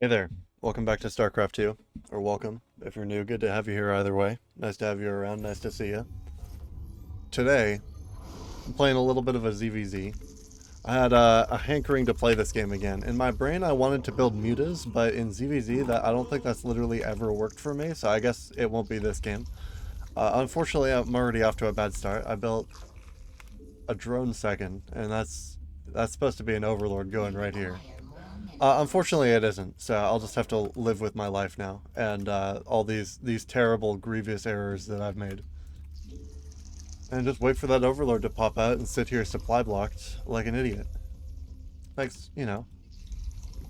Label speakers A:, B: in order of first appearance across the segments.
A: Hey there. Welcome back to Starcraft 2. Or welcome. If you're new, good to have you here either way. Nice to have you around. Nice to see you. Today, I'm playing a little bit of a ZVZ. I had a hankering to play this game again. In my brain, I wanted to build mutas, but in ZVZ, I don't think that's literally ever worked for me, so I guess it won't be this game. Unfortunately, I'm already off to a bad start. I built a drone second, and that's supposed to be an overlord going right here. Unfortunately, it isn't. So I'll just have to live with my life now and all these terrible, grievous errors that I've made, and just wait for that overlord to pop out and sit here supply blocked like an idiot. Thanks.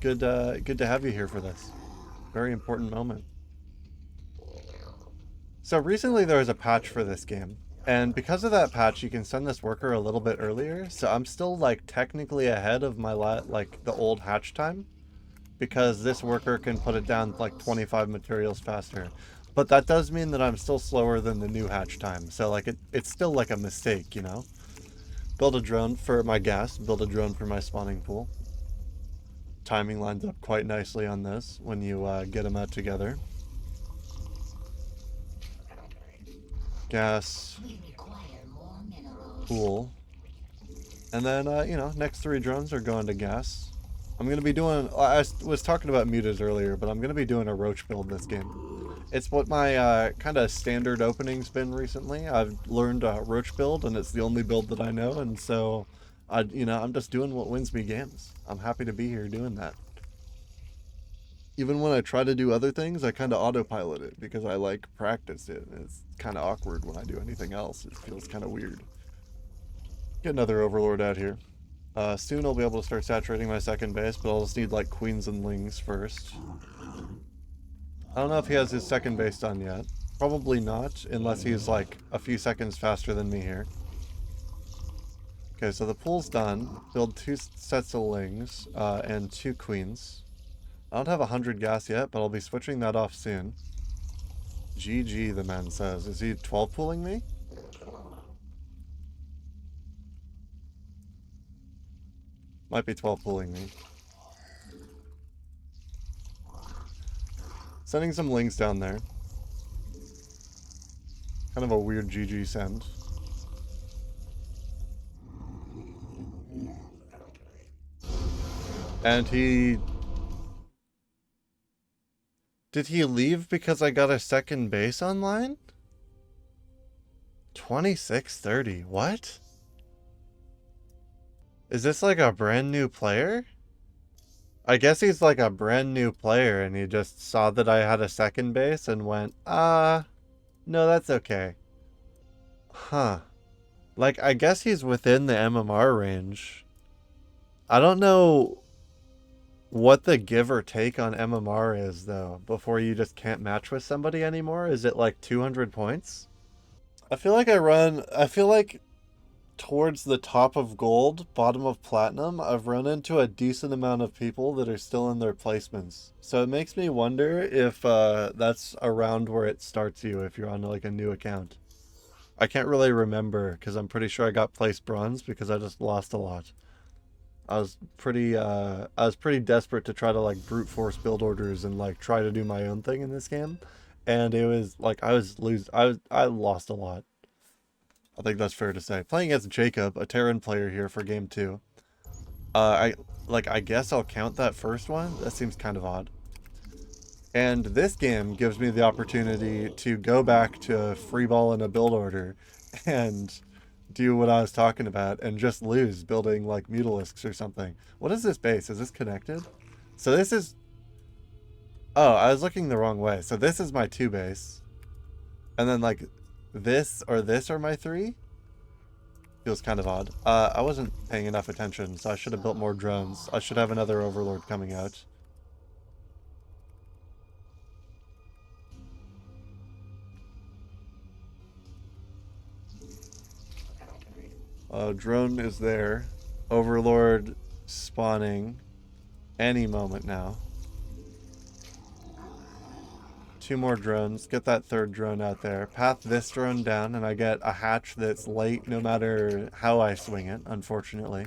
A: Good to have you here for this very important moment. So recently there was a patch for this game, and because of that patch, you can send this worker a little bit earlier. So I'm still like technically ahead of my the old hatch time, because this worker can put it down like 25 materials faster. But that does mean that I'm still slower than the new hatch time. So like it's still like a mistake, you know? Build a drone for my gas, build a drone for my spawning pool. Timing lines up quite nicely on this when you get them out together. Gas, pool. And then, next three drones are going to gas. I'm going to be doing, I was talking about mutas earlier, but I'm going to be doing a roach build this game. It's what my kind of standard opening's been recently. I've learned a roach build, and it's the only build that I know, and so, I'm just doing what wins me games. I'm happy to be here doing that. Even when I try to do other things, I kind of autopilot it, because I like practice it. It's kind of awkward when I do anything else. It feels kind of weird. Get another overlord out here. Soon I'll be able to start saturating my second base, but I'll just need like queens and lings first. I don't know if he has his second base done yet. Probably not, unless he's like a few seconds faster than me here. Okay, so the pool's done. Build two sets of lings and two queens. I don't have 100 gas yet, but I'll be switching that off soon. GG, the man says. Is he 12 pooling me? Might be 12 pooling me. Sending some lings down there. Kind of a weird GG send. And he... Did he leave because I got a second base online? 2630. What? Is this like a brand new player? I guess he's like a brand new player and he just saw that I had a second base and went, no, that's okay. Huh. Like, I guess he's within the MMR range. I don't know what the give or take on MMR is, though, before you just can't match with somebody anymore. Is it like 200 points? I feel like towards the top of gold, bottom of platinum, I've run into a decent amount of people that are still in their placements. So it makes me wonder if that's around where it starts you if you're on like a new account. I can't really remember because I'm pretty sure I got placed bronze because I just lost a lot. I was pretty desperate to try to like brute force build orders and like try to do my own thing in this game. And it was like I lost a lot. I think that's fair to say. Playing as Jacob, a Terran player here for game 2. I guess I'll count that first one. That seems kind of odd. And this game gives me the opportunity to go back to free ball in a build order and do what I was talking about and just lose building like mutalisks or something. What is this base? Is this connected? So this is... Oh, I was looking the wrong way. So this is my 2 base. And then like this are my 3? Feels kind of odd. I wasn't paying enough attention, so I should have built more drones. I should have another overlord coming out. Drone is there. Overlord spawning any moment now. 2 more drones. Get that 3rd drone out there. Path this drone down, and I get a hatch that's late no matter how I swing it, unfortunately.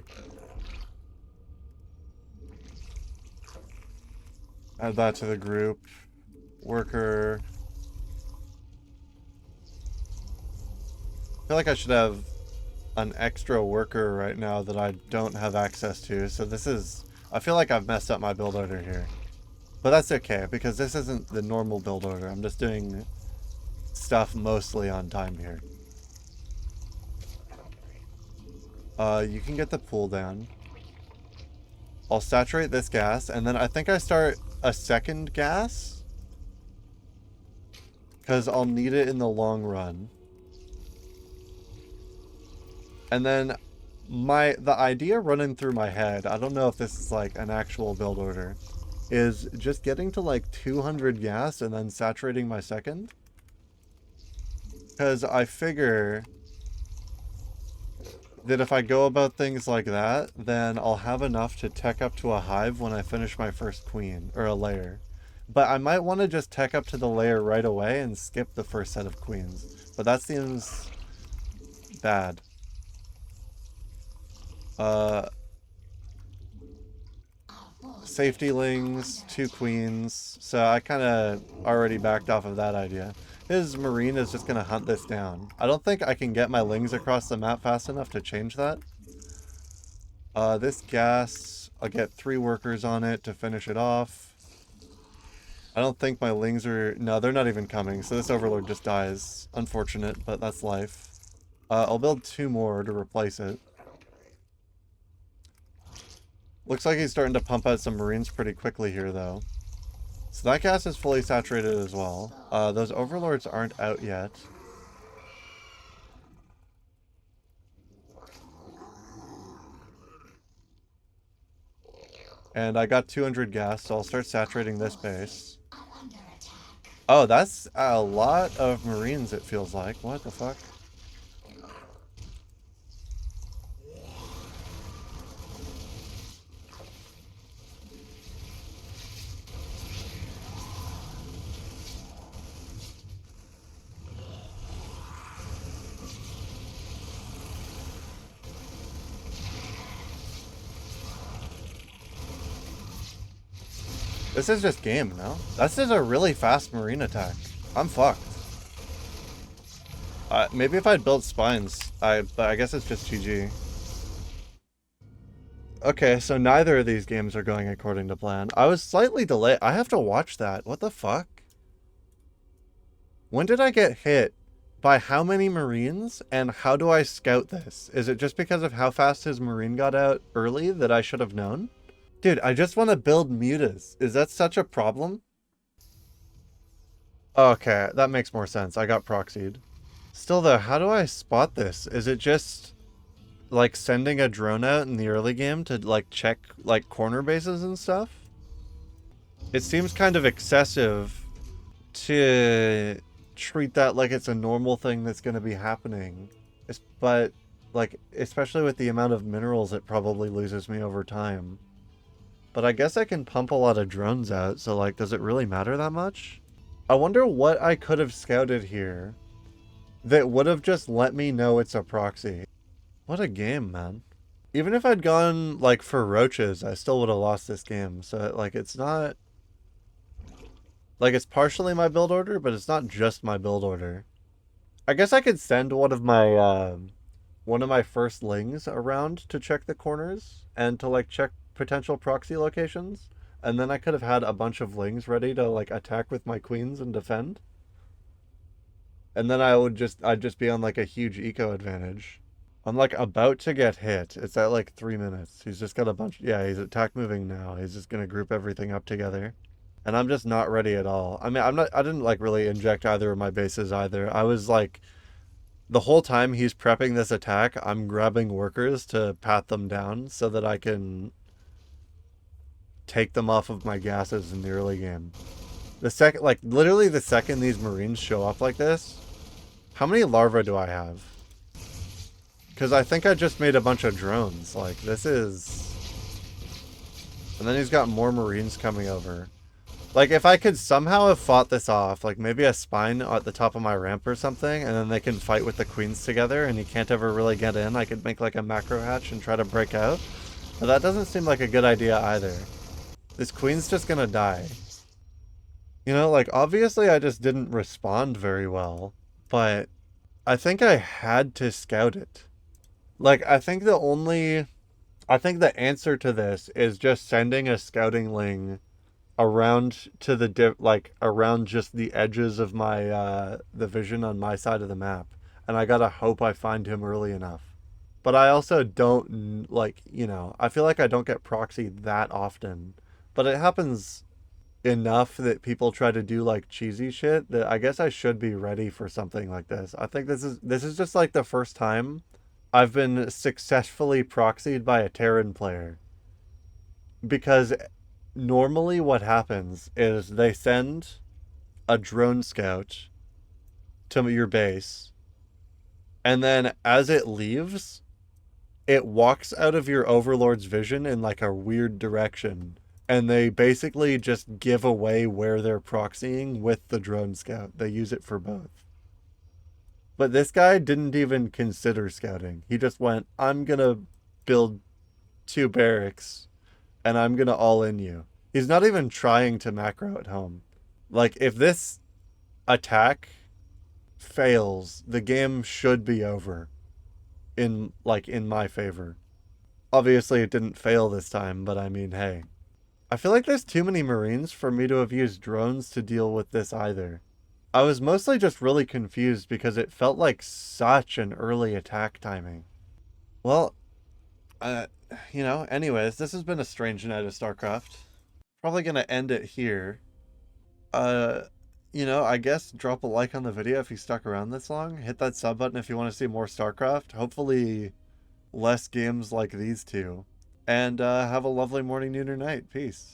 A: Add that to the group. Worker. I feel like I should have an extra worker right now that I don't have access to. So this is... I feel like I've messed up my build order here. But that's okay, because this isn't the normal build order. I'm just doing stuff mostly on time here. You can get the pool down. I'll saturate this gas, and then I think I start a second gas. Because I'll need it in the long run. And then the idea running through my head, I don't know if this is like an actual build order, is just getting to like 200 gas and then saturating my second. Because I figure that if I go about things like that, then I'll have enough to tech up to a hive when I finish my first queen, or a layer. But I might want to just tech up to the layer right away and skip the first set of queens. But that seems bad. Safety lings, 2 queens. So I kind of already backed off of that idea. His marine is just going to hunt this down. I don't think I can get my lings across the map fast enough to change that. This gas, I'll get 3 workers on it to finish it off. I don't think my lings are... No, they're not even coming, so this overlord just dies. Unfortunate, but that's life. I'll build 2 more to replace it. Looks like he's starting to pump out some marines pretty quickly here, though. So that gas is fully saturated as well. Those overlords aren't out yet. And I got 200 gas, so I'll start saturating this base. Oh, that's a lot of marines, it feels like. What the fuck? This is just game, no? This is a really fast marine attack. I'm fucked. Maybe if I'd built spines, but I guess it's just GG. Okay, so neither of these games are going according to plan. I was slightly delayed. I have to watch that. What the fuck? When did I get hit? By how many marines? And how do I scout this? Is it just because of how fast his marine got out early that I should have known? Dude, I just want to build mutas. Is that such a problem? Okay, that makes more sense. I got proxied. Still though, how do I spot this? Is it just like sending a drone out in the early game to like check like corner bases and stuff? It seems kind of excessive to treat that like it's a normal thing that's going to be happening. But like, especially with the amount of minerals it probably loses me over time. But I guess I can pump a lot of drones out, so like, does it really matter that much? I wonder what I could have scouted here that would have just let me know it's a proxy. What a game, man. Even if I'd gone like for roaches, I still would have lost this game. So like, it's not... Like, it's partially my build order, but it's not just my build order. I guess I could send one of my first lings around to check the corners and to like check potential proxy locations, and then I could have had a bunch of lings ready to like attack with my queens and defend. And then I'd just be on like a huge eco advantage. I'm like about to get hit. It's at like 3 minutes. He's just got a bunch. Yeah, he's attack moving now. He's just gonna group everything up together. And I'm just not ready at all. I mean, I didn't like really inject either of my bases either. I was like, the whole time he's prepping this attack, I'm grabbing workers to pat them down so that I can take them off of my gases in the early game. The second, like literally the second these marines show up like this, how many larvae do I have? Because I think I just made a bunch of drones. Like, this is... And then he's got more marines coming over. Like, if I could somehow have fought this off, like maybe a spine at the top of my ramp or something, and then they can fight with the queens together and he can't ever really get in, I could make like a macro hatch and try to break out. But that doesn't seem like a good idea either. This queen's just gonna die. You know, like, obviously I just didn't respond very well, but I think I had to scout it. Like, I think the answer to this is just sending a scouting ling around to like around just the edges of my the vision on my side of the map, and I gotta hope I find him early enough. But I also don't like, I feel like I don't get proxied that often, but it happens enough that people try to do like cheesy shit that I guess I should be ready for something like this. I think this is just like the first time I've been successfully proxied by a Terran player, because normally what happens is they send a drone scout to your base, and then as it leaves, it walks out of your overlord's vision in like a weird direction, and they basically just give away where they're proxying with the drone scout. They use it for both. But this guy didn't even consider scouting. He just went, I'm gonna build 2 barracks and I'm gonna all in you. He's not even trying to macro at home. Like, if this attack fails, the game should be over in my favor. Obviously it didn't fail this time, but I mean, hey. I feel like there's too many Marines for me to have used drones to deal with this either. I was mostly just really confused because it felt like such an early attack timing. Well, uh, anyways, this has been a strange night of StarCraft. Probably gonna end it here. Uh, I guess drop a like on the video if you stuck around this long. Hit that sub button if you want to see more StarCraft. Hopefully less games like these two. And have a lovely morning, noon, or night. Peace.